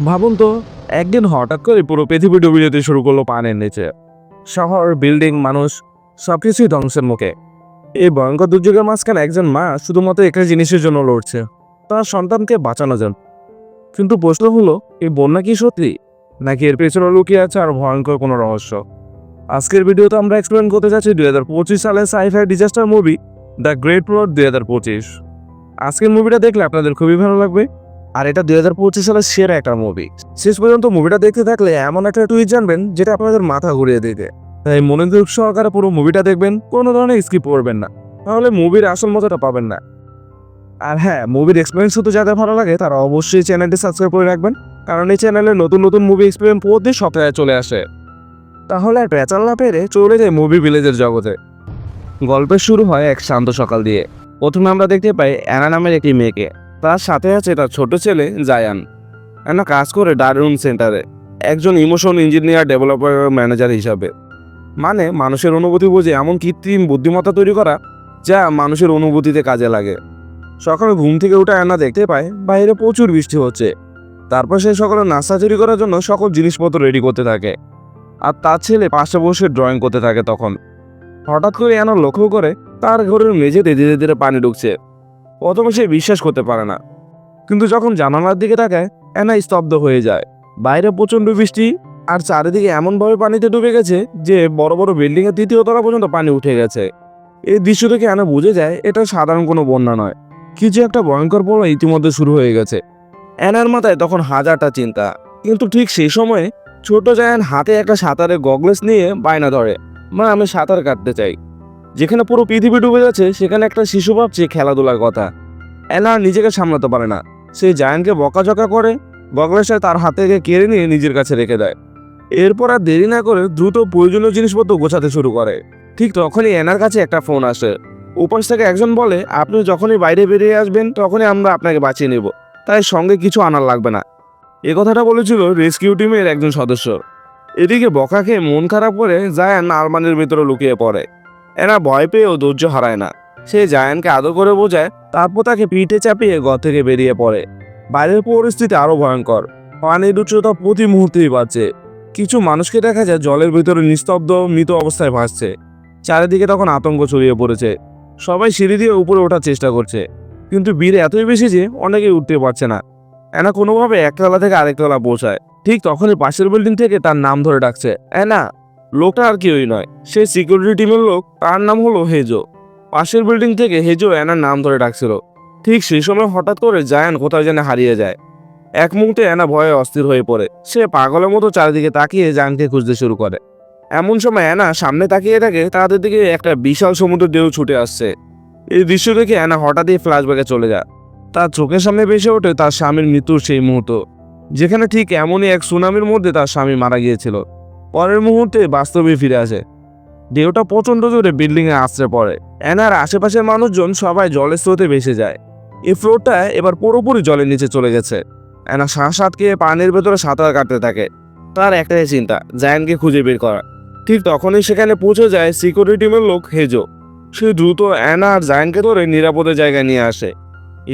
ভাবুন তো, একদিন হঠাৎ করে পুরো পৃথিবী ডুবে যেতে শুরু করলো পানির নিচে। শহর, বিল্ডিং, মানুষ সবকিছুই ধ্বংসের মুখে। এই ভয়ঙ্কর দুর্যোগের মাঝখানে একজন মা শুধুমাত্র একটা জিনিসের জন্য লড়ছে, তার সন্তানকে বাঁচানো যান। কিন্তু প্রশ্ন হলো, এই বন্যা কি সত্যি, নাকি এর পেছনে লুকিয়ে আছে আর ভয়ঙ্কর কোনো রহস্য? আজকের ভিডিওতে আমরা এক্সপ্লেন করতে যাচ্ছি 2025 সালের sci-fi disaster movie the great flood 2025। আজকের মুভিটা দেখলে আপনাদের খুবই ভালো লাগবে। আর এটা 2025 সালের সেরা একটা মুভি। শেষ পর্যন্ত মুভিটা দেখতে থাকলে এমন একটা টুইস্ট জানবেন যেটা আপনাদের মাথা ঘুরিয়ে দিতে। তাই মনোযোগ সহকারে পুরো মুভিটা দেখবেন, কোনো ধরনের স্কিপ করবেন না, তাহলে মুভির আসল মজাটা পাবেন না। আর হ্যাঁ, মুভির এক্সপিরিয়েন্স শুধু যাদের ভালো লাগে তারা অবশ্যই চ্যানেলটি সাবস্ক্রাইব করে রাখবেন, কারণ এই চ্যানেলে নতুন নতুন মুভি এক্সপিরিয়েন্স প্রতি সপ্তাহে চলে আসে। তাহলে আর পেঁচাল না পেরে চলে যায় মুভি ভিলেজের জগতে। গল্পের শুরু হয় এক শান্ত সকাল দিয়ে। প্রথমে আমরা দেখতে পাই অ্যানা নামের একটি মেয়েকে। তার সাথে আছে তার ছোট ছেলে জায়ান। অ্যানা কাজ করে ডারউইন সেন্টারে, একজন ইমোশন ইঞ্জিনিয়ার ডেভেলপার ম্যানেজার হিসাবে। মানে মানুষের অনুভূতি বুঝে এমন কৃত্রিম বুদ্ধিমত্তা তৈরি করা যা মানুষের অনুভূতিতে কাজে লাগে। সকালে ঘুম থেকে উঠে অ্যানা দেখতে পায় বাইরে প্রচুর বৃষ্টি হচ্ছে। তারপর সে সকালে নাস্তা তৈরি করার জন্য সকল জিনিসপত্র রেডি করতে থাকে, আর তার ছেলে পাশে বসে ড্রয়িং করতে থাকে। তখন হঠাৎ করে অ্যানা লক্ষ্য করে তার ঘরের মেঝেতে ধীরে ধীরে পানি ঢুকছে। প্রথমে সে বিশ্বাস করতে পারে না, কিন্তু যখন জানালার দিকে তাকায় অ্যানা স্তব্ধ হয়ে যায়। বাইরে প্রচণ্ড বৃষ্টি, আর চারিদিকে এমনভাবে পানিতে ডুবে গেছে যে বড় বড় বিল্ডিংয়ের তৃতীয় তলা পর্যন্ত পানি উঠে গেছে। এই দৃশ্য থেকে অ্যানা বুঝে যায় এটা সাধারণ কোনো বন্যা নয়, কিছু একটা ভয়ঙ্কর বন্যা ইতিমধ্যে শুরু হয়ে গেছে। অ্যানার মাথায় তখন হাজারটা চিন্তা, কিন্তু ঠিক সেই সময়ে ছোট জায়ান হাতে একটা সাঁতারের গগলস নিয়ে বায়না ধরে, মা আমি সাঁতার কাটতে চাই। যেখানে পুরো পৃথিবী ডুবে যাচ্ছে সেখানে একটা শিশু ভাবছে খেলাধুলার কথা। অ্যানা নিজেকে সামলাতে পারে না, সে জায়ানকে বকাঝকা করে, গগলসটা তার হাত থেকে কেড়ে নিয়ে নিজের কাছে রেখে দেয়। এরপর আর দেরি না করে দ্রুত প্রয়োজনীয় জিনিসপত্র গোছাতে শুরু করে। ঠিক তখনই অ্যানার কাছে একটা ফোন আসে। উপাস থেকে একজন বলে, আপনি যখনই বাইরে বেরিয়ে আসবেন তখনই আমরা আপনাকে বাঁচিয়ে নেব, তাই সঙ্গে কিছু আনার লাগবে না। এ কথাটা বলেছিল রেস্কিউ টিমের একজন সদস্য। এদিকে বকা খেয়ে মন খারাপ করে জায়ান আলমারির ভেতরে লুকিয়ে পড়ে। এরা ভয় পেয়েও ধৈর্য হারায় না, সে জায়ানকে আদর করে বোঝায়, তারপর তাকে পিঠে চাপিয়ে ঘর থেকে বেরিয়ে পড়ে। বাইরের পরিস্থিতি আরো ভয়ঙ্কর, পানির উচ্চতা প্রতি মুহূর্তেই বাড়ছে। কিছু মানুষকে দেখা যায় জলের ভিতরে নিস্তব্ধ মৃত অবস্থায় ভাসছে। চারিদিকে তখন আতঙ্ক ছড়িয়ে পড়েছে। সবাই সিঁড়ি দিয়ে উপরে ওঠার চেষ্টা করছে, কিন্তু ভিড় এতই বেশি যে অনেকেই উঠতে পারছে না। অ্যানা কোনোভাবে একতলা থেকে আরেকতলা পৌঁছায়। ঠিক তখনই পাশের বিল্ডিং থেকে তার নাম ধরে ডাকছে অ্যানা। লোকটা আর কেউই নয়, সে সিকিউরিটি টিমের লোক, তার নাম হলো হেজো। পাশের বিল্ডিং থেকে হেজো অ্যানার নাম ধরে ডাকছিল। ঠিক সেই সময় হঠাৎ করে জায়ান কোথাও যেন হারিয়ে যায়। এক মুহূর্তে অ্যানা ভয়ে অস্থির হয়ে পড়ে। সে পাগলের মতো চারিদিকে তাকিয়ে জায়ানকে খুঁজতে শুরু করে। এমন সময় অ্যানা সামনে তাকিয়ে থাকে, তাদের দিকে একটা বিশাল সমুদ্র ঢেউ ছুটে আসছে। এই দৃশ্য দেখে অ্যানা হঠাৎই ফ্ল্যাশব্যাকে চলে যায়। তার চোখের সামনে ভেসে ওঠে তার স্বামীর মৃত্যুর সেই মুহূর্ত, যেখানে ঠিক এমনই এক সুনামির মধ্যে তার স্বামী মারা গিয়েছিল। পরের মুহূর্তে বাস্তবে ফিরে আসে। ঢেউটা প্রচণ্ড জোরে বিল্ডিংয়ে আছড়ে পড়ে। অ্যানার আশেপাশের মানুষজন সবাই জলের স্রোতে ভেসে যায়। এই ফ্লোরটা এবার পুরোপুরি জলের নিচে চলে গেছে। অ্যানা শ্বাস আটকে পানির ভেতরে সাঁতার কাটতে থাকে। তার একটাই চিন্তা, জায়ানকে খুঁজে বের করা। ঠিক তখনই সেখানে পৌঁছে যায় সিকিউরিটি টিমের লোক হেজো। সে দ্রুত অ্যানা আর জায়ানকে ধরে নিরাপদে জায়গায় নিয়ে আসে।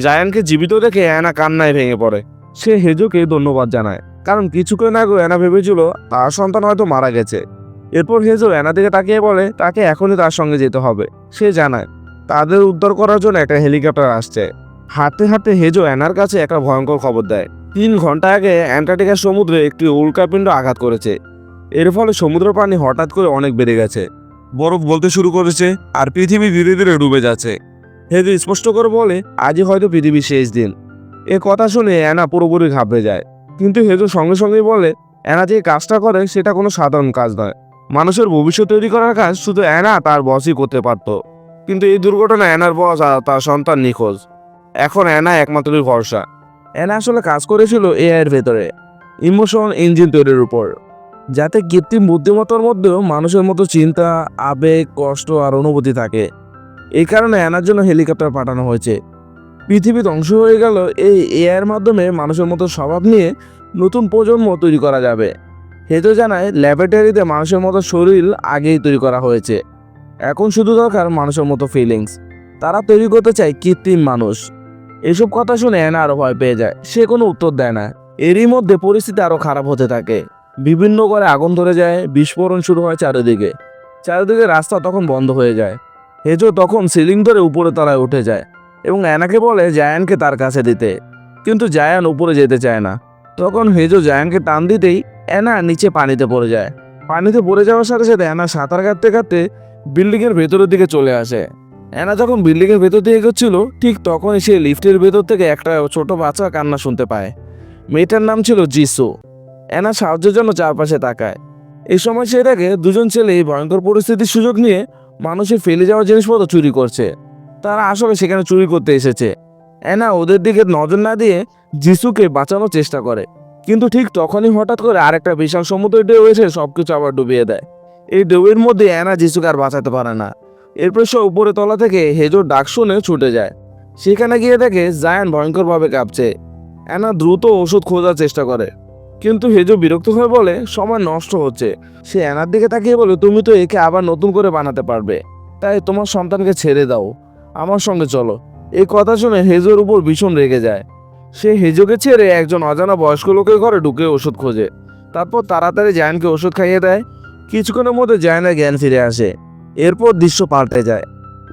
জায়ানকে জীবিত দেখে অ্যানা কান্নায় ভেঙে পড়ে। সে হেজোকে ধন্যবাদ জানায়, কারণ কিছুক্ষণ আগে অ্যানা ভেবেছিল তার সন্তান হয়তো মারা গেছে। এরপর হেজো অ্যানা দিকে তাকিয়ে বলে তাকে এখনই তার সঙ্গে যেতে হবে। সে জানায় তাদের উদ্ধার করার জন্য একটা হেলিকপ্টার আসছে। হাঁটতে হাঁটতে হেজো অ্যানার কাছে একটা ভয়ঙ্কর খবর দেয়। 3 ঘন্টা আগে অ্যান্টার্কটিকার সমুদ্রে একটি উল্কাপিণ্ড আঘাত করেছে। এর ফলে সমুদ্র পানি হঠাৎ করে অনেক বেড়ে গেছে, বরফ গলতে শুরু করেছে, আর পৃথিবী ধীরে ধীরে ডুবে যাচ্ছে। হেজো স্পষ্ট করে বলে আজই হয়তো পৃথিবীর শেষ দিন। এ কথা শুনে অ্যানা পুরোপুরি ঘাবড়ে যায়, কিন্তু হেজো সঙ্গে সঙ্গেই বলে অ্যানা যে কাজটা করে সেটা কোনো সাধারণ কাজ নয়। মানুষের ভবিষ্যৎ তৈরি করার কাজ শুধু অ্যানা তার বসই করতে পারত। কিন্তু এই দুর্ঘটনা অ্যানার বস আর তার সন্তান নিখোঁজ। এখন অ্যানা একমাত্রই ভরসা। অ্যানা আসলে কাজ করেছিল এআই এর ভেতরে, ইমোশন ইঞ্জিন তৈরির উপর, যাতে কৃত্রিম বুদ্ধিমত্তার মধ্যেও মানুষের মতো চিন্তা, আবেগ, কষ্ট আর অনুভূতি থাকে। এই কারণে অ্যানার জন্য হেলিকপ্টার পাঠানো হয়েছে। পৃথিবী ধ্বংস হয়ে গেল, এই এআইয়ের মাধ্যমে মানুষের মতো স্বভাব নিয়ে নতুন প্রজন্ম তৈরি করা যাবে। হেতু জানায় ল্যাবরেটরিতে মানুষের মতো শরীর আগেই তৈরি করা হয়েছে, এখন শুধু দরকার মানুষের মতো ফিলিংস। তারা তৈরি করতে চায় কৃত্রিম মানুষ। এসব কথা শুনে অ্যানা আরো ভয় পেয়ে যায়। সে কোনো উত্তর দেয় না, এরই মধ্যে পরিস্থিতি আরো খারাপ হতে থাকে। বিভিন্ন ঘরে আগুন ধরে যায়, বিস্ফোরণ শুরু হয় চারিদিকে। চারিদিকে রাস্তা তখন বন্ধ হয়ে যায়। হেজো তখন সিলিং ধরে উপরে তলায় উঠে যায় এবং অ্যানাকে বলে জায়ানকে তার কাছে দিতে, কিন্তু জায়ান উপরে যেতে চায় না। তখন হেজো জায়ানকে টান দিতেই অ্যানা নিচে পানিতে পড়ে যায়। পানিতে পড়ে যাওয়ার সাথে সাথে অ্যানা সাঁতার কাটতে কাটতে বিল্ডিং এর ভেতরের দিকে চলে আসে। অ্যানা যখন বিল্ডিং এর ভেতর দিয়ে এগোচ্ছিল, ঠিক তখনই সে লিফটের ভেতর থেকে একটা ছোট বাচ্চা কান্না শুনতে পায়। মেয়েটার নাম ছিল জিসু। অ্যানা সাহায্যের জন্য চারপাশে তাকায়। এই সময় সে দেখে দুজন ছেলে এই ভয়ঙ্কর পরিস্থিতির সুযোগ নিয়ে মানুষের ফেলে যাওয়া জিনিসপত্র চুরি করছে। তারা আসলে সেখানে চুরি করতে এসেছে। অ্যানা ওদের দিকে নজর না দিয়ে জিসুকে বাঁচানোর চেষ্টা করে, কিন্তু ঠিক তখনই হঠাৎ করে আরেকটা বিশাল সমুদ্রের ঢেউ এসে সবকিছু আবার ডুবিয়ে দেয়। এই ঢেউয়ের মধ্যে অ্যানা জিসুকে আর বাঁচাতে পারে না। এরপর সে উপরে তলা থেকে হেজোর ডাক শুনে ছুটে যায়। সেখানে গিয়ে দেখে জায়ান ভয়ঙ্করভাবে কাঁপছে। অ্যানা দ্রুত ওষুধ খোঁজার চেষ্টা করে, কিন্তু হেজো বিরক্ত হয়ে বলে সময় নষ্ট হচ্ছে। সে অ্যানার দিকে তাকিয়ে বলে, তুমি তো একে আবার নতুন করে বানাতে পারবে, তাই তোমার সন্তানকে ছেড়ে দাও, আমার সঙ্গে চলো। এই কথা শুনে হেজোর উপর ভীষণ রেগে যায়। সে হেজোকে ছেড়ে একজন অজানা বয়স্ক লোকের ঘরে ঢুকে ওষুধ খোঁজে। তারপর তাড়াতাড়ি জায়ানকে ওষুধ খাইয়ে দেয়। কিছুক্ষণের মধ্যে জায়ানের জ্ঞান ফিরে আসে। এরপর দৃশ্য পাল্টে যায়।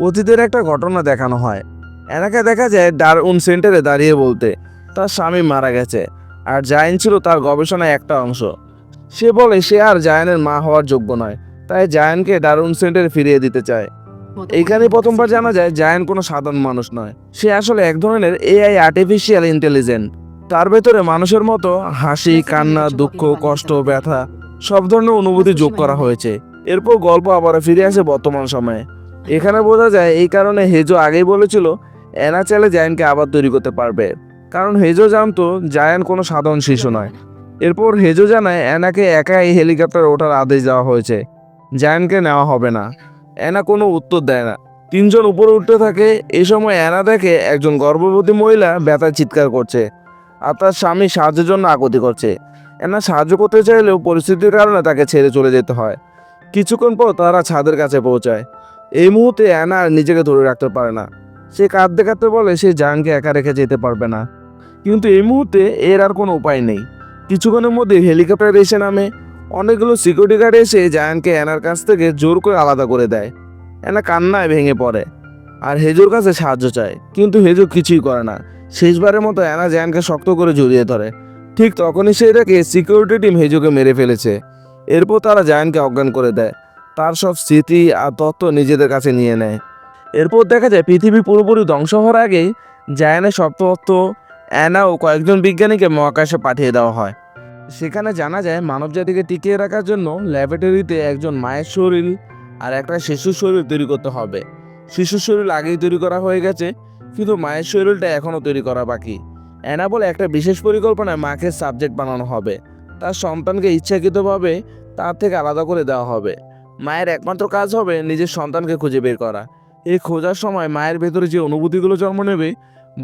অতীতের একটা ঘটনা দেখানো হয়। অ্যানাকে দেখা যায় ডারউইন সেন্টারে দাঁড়িয়ে বলতে তার স্বামী মারা গেছে, আর জায়ান ছিল তার গবেষণায় একটা অংশ। সে বলে সে আর জায়ানের মা হওয়ার যোগ্য নয়, তাই জায়ানকে ডারউইন সেন্টারে ফিরিয়ে দিতে চায়। এইখানে প্রথমবার জানা যায় জায়ান কোনো সাধারণ মানুষ নয়, সে আসলে এক ধরনের এআই, আর্টিফিশিয়াল ইন্টেলিজেন্ট। তার ভেতরে মানুষের মতো হাসি, কান্না, দুঃখ, কষ্ট, ব্যথা সব ধরনের অনুভূতি যোগ করা হয়েছে। এরপর গল্প আবার ফিরে আসে বর্তমান সময়ে। এখানে বোঝা যায় এই কারণে হেজো আগেই বলেছিল অ্যানা চাইলে জায়ানকে আবার তৈরি করতে পারবে, কারণ হেজো জানতো জায়ান কোনো সাধারণ শিশু নয়। এরপর হেজো জানায় অ্যানাকে একা এই হেলিকপ্টারে ওঠার আদেশ দেওয়া হয়েছে, জায়ানকে নেওয়া হবে না। অ্যানা কোনো উত্তর দেয় না। তিনজন উপরে উঠতে থাকে। এই সময় অ্যানা দেখে একজন গর্ভবতী মহিলা ব্যথায় চিৎকার করছে আর তার স্বামী সাহায্যের জন্য আকুতি করছে। অ্যানা সাহায্য করতে চাইলেও পরিস্থিতির কারণে তাকে ছেড়ে চলে যেতে হয়। কিছুক্ষণ পর তারা ছাদের কাছে পৌঁছায়। এই মুহূর্তে অ্যানা আর নিজেকে ধরে রাখতে পারে না। সে কাঁদতে কাঁদতে বলে সে জায়ানকে একা রেখে যেতে পারবে না, কিন্তু এই মুহূর্তে এর আর কোনো উপায় নেই। কিছুক্ষণের মধ্যে হেলিকপ্টার এসে নামে। অনেকগুলো সিকিউরিটি গার্ড এসে জায়ানকে অ্যানার কাছ থেকে জোর করে আলাদা করে দেয়। অ্যানা কান্নায় ভেঙে পড়ে আর হেজোর কাছে সাহায্য চায়, কিন্তু হেজো কিছুই করে না। শেষবারের মতো অ্যানা জায়ানকে শক্ত করে জড়িয়ে ধরে। ঠিক তখনই সেই দেখে সিকিউরিটি টিম হেজোকে মেরে ফেলেছে। এরপর তারা জায়ানকে অজ্ঞান করে দেয়। তার সব স্মৃতি আর তথ্য নিজেদের কাছে নিয়ে নেয়। এরপর দেখা যায় পৃথিবী পুরোপুরি ধ্বংস হওয়ার আগেই জায়ানের সব তথ্য অ্যানা ও কয়েকজন বিজ্ঞানীকে মহাকাশে পাঠিয়ে দেওয়া হয়। সেখানে জানা যায় মানবজাতিকে টিকিয়ে রাখার জন্য ল্যাবরেটরিতে একজন মায়ের শরীর আর একটা শিশুর শরীর তৈরি করতে হবে। শিশুর শরীর আগেই তৈরি করা হয়ে গেছে, কিন্তু মায়ের শরীরটা এখনও তৈরি করা বাকি। অ্যানা বলে একটা বিশেষ পরিকল্পনায় মাকে সাবজেক্ট বানানো হবে। তার সন্তানকে ইচ্ছাকৃতভাবে তার থেকে আলাদা করে দেওয়া হবে। মায়ের একমাত্র কাজ হবে নিজের সন্তানকে খুঁজে বের করা। এই খোঁজার সময় মায়ের ভেতরে যে অনুভূতিগুলো জন্ম নেবে,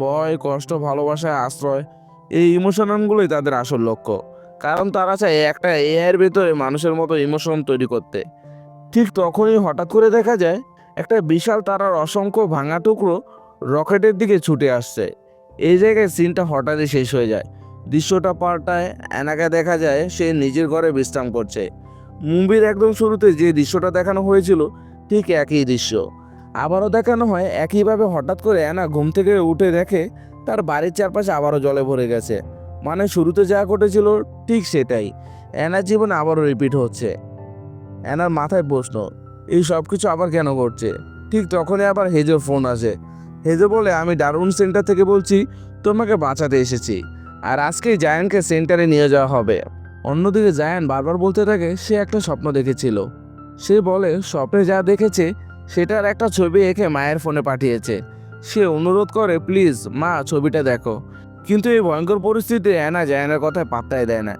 ভয়, কষ্ট, ভালোবাসা, আশ্রয়, এই ইমোশনগুলোই তাদের আসল লক্ষ্য। কারণ তারা চায় একটা এআইয়ের ভেতরে মানুষের মতো ইমোশন তৈরি করতে। ঠিক তখনই হঠাৎ করে দেখা যায় একটা বিশাল তারার অসংখ্য ভাঙা টুকরো রকেটের দিকে ছুটে আসছে। এই জায়গায় সিনটা হঠাৎই শেষ হয়ে যায়। দৃশ্যটা পাল্টায়। অ্যানাকে দেখা যায় সে নিজের ঘরে বিশ্রাম করছে। মুভির একদম শুরুতে যে দৃশ্যটা দেখানো হয়েছিল ঠিক একই দৃশ্য আবারও দেখানো হয়। একইভাবে হঠাৎ করে অ্যানা ঘুম থেকে উঠে দেখে তার বাড়ির চারপাশে আবারও জলে ভরে গেছে। মানে শুরুতে যা ঘটেছিল ঠিক সেটাই অ্যানার জীবনে আবারও রিপিট হচ্ছে। অ্যানার মাথায় প্রশ্ন, এই সব কিছু আবার কেন ঘটছে? ঠিক তখনই আবার হেজোর ফোন আসে। হেজো বলে, আমি ডারউইন সেন্টার থেকে বলছি, তোমাকে বাঁচাতে এসেছি, আর আজকেই জায়ানকে সেন্টারে নিয়ে যাওয়া হবে। অন্যদিকে জায়ান বারবার বলতে থাকে সে একটা স্বপ্ন দেখেছিল। সে বলে স্বপ্নে যা দেখেছে সেটার একটা ছবি এঁকে মায়ের ফোনে পাঠিয়েছে। সে অনুরোধ করে, প্লিজ মা, ছবিটা দেখো। কিন্তু এই ভয়ঙ্কর পরিস্থিতিতে অ্যানা জায়ানের কথায় পাত্তাই দেয় না।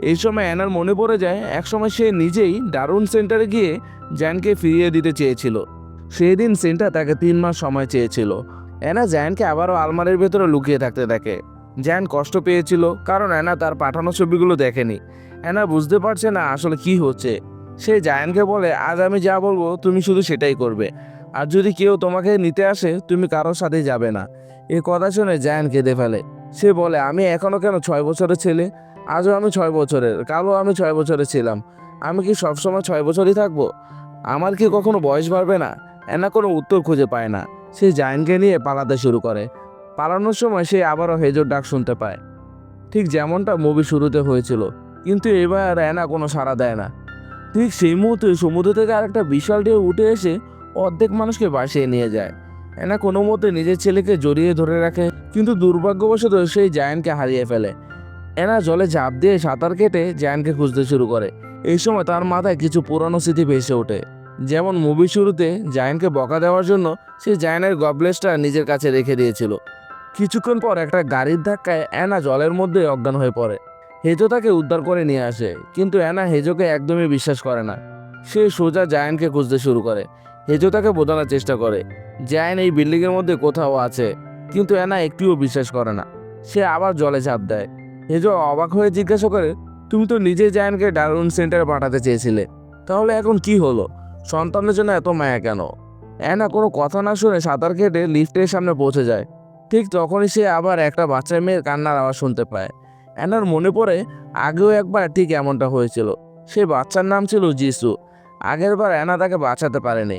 এই সময় অ্যানার মনে পড়ে যায় একসময় সে নিজেই ডারউইন সেন্টারে গিয়ে জায়ানকে ফিরিয়ে দিতে চেয়েছিল। সেই দিন সেন্টার তাকে 3 মাস সময় চেয়েছিল। অ্যানা জায়ানকে আবারও আলমারির ভেতরে লুকিয়ে থাকতে দেখে। জায়ান কষ্ট পেয়েছিল কারণ অ্যানা তার পাঠানো ছবিগুলো দেখেনি। অ্যানা বুঝতে পারছে না আসলে কি হচ্ছে। সে জায়ানকে বলে, আজ আমি যা বলবো তুমি শুধু সেটাই করবে, আর যদি কেউ তোমাকে নিতে আসে তুমি কারোর সাথে যাবে না। এই কথা শুনে জায়ান কেঁদে ফেলে। সে বলে, আমি এখনো কেন 6 বছরের ছেলে? আজও আমি 6 বছরের, কালও আমি 6 বছরের ছিলাম। আমি কি সবসময় 6 বছরই থাকবো? আমার কি কখনো বয়স বাড়বে না? অ্যানা কোনো উত্তর খুঁজে পায় না। সে জায়ানকে নিয়ে পালাতে শুরু করে। পালানোর সময় সে আবারও হেজোর ডাক শুনতে পায়, ঠিক যেমনটা মুভি শুরুতে হয়েছিল। কিন্তু এবার অ্যানা কোনো সাড়া দেয় না। ঠিক সেই মুহূর্তে সমুদ্র থেকে আরেকটা বিশাল ঢেউ উঠে এসে অর্ধেক মানুষকে ভাসিয়ে নিয়ে যায়। অ্যানা কোনো মতে নিজের ছেলেকে জড়িয়ে ধরে রাখে, কিন্তু দুর্ভাগ্যবশত সেই জায়ান্টকে হারিয়ে ফেলে। অ্যানা জলে ঝাঁপ দিয়ে সাঁতার কেটে জায়ান্টকে খুঁজতে শুরু করে। এই সময় তার মাথায় কিছু পুরানো স্মৃতি ভেসে ওঠে। যেমন মুভি শুরুতে জায়ান্টকে বকা দেওয়ার জন্য সে জায়ান্টের গবলেসটা নিজের কাছে রেখে দিয়েছিল। কিছুক্ষণ পর একটা গাড়ির ধাক্কায় অ্যানা জলের মধ্যে অজ্ঞান হয়ে পড়ে। হেজো তাকে উদ্ধার করে নিয়ে আসে, কিন্তু অ্যানা হেজোকে একদমই বিশ্বাস করে না। সে সোজা জায়ান্টকে খুঁজতে শুরু করে। হেজো তাকে বোঝানোর চেষ্টা করে জায়ান্ট এই বিল্ডিংয়ের মধ্যে কোথাও আছে, কিন্তু অ্যানা একটুও বিশ্বাস করে না। সে আবার জলে ঝাঁপ দেয়। হেজো অবাক হয়ে জিজ্ঞাসা করে, তুমি তো নিজে জায়ান্টকে ডারউইন সেন্টারে পাঠাতে চেয়েছিলে, তাহলে এখন কি হলো? সন্তানের জন্য এত মায়া কেন? অ্যানা কোনো কথা না শুনে সাঁতার কেটে লিফটের সামনে পৌঁছে যায়। ঠিক তখনই সে আবার একটা বাচ্চা মেয়ের কান্নার আওয়াজ শুনতে পায়। অ্যানার মনে পড়ে আগেও একবার ঠিক এমনটা হয়েছিল। সেই বাচ্চার নাম ছিল জিসু। আগের বার অ্যানা তাকে বাঁচাতে পারেনি।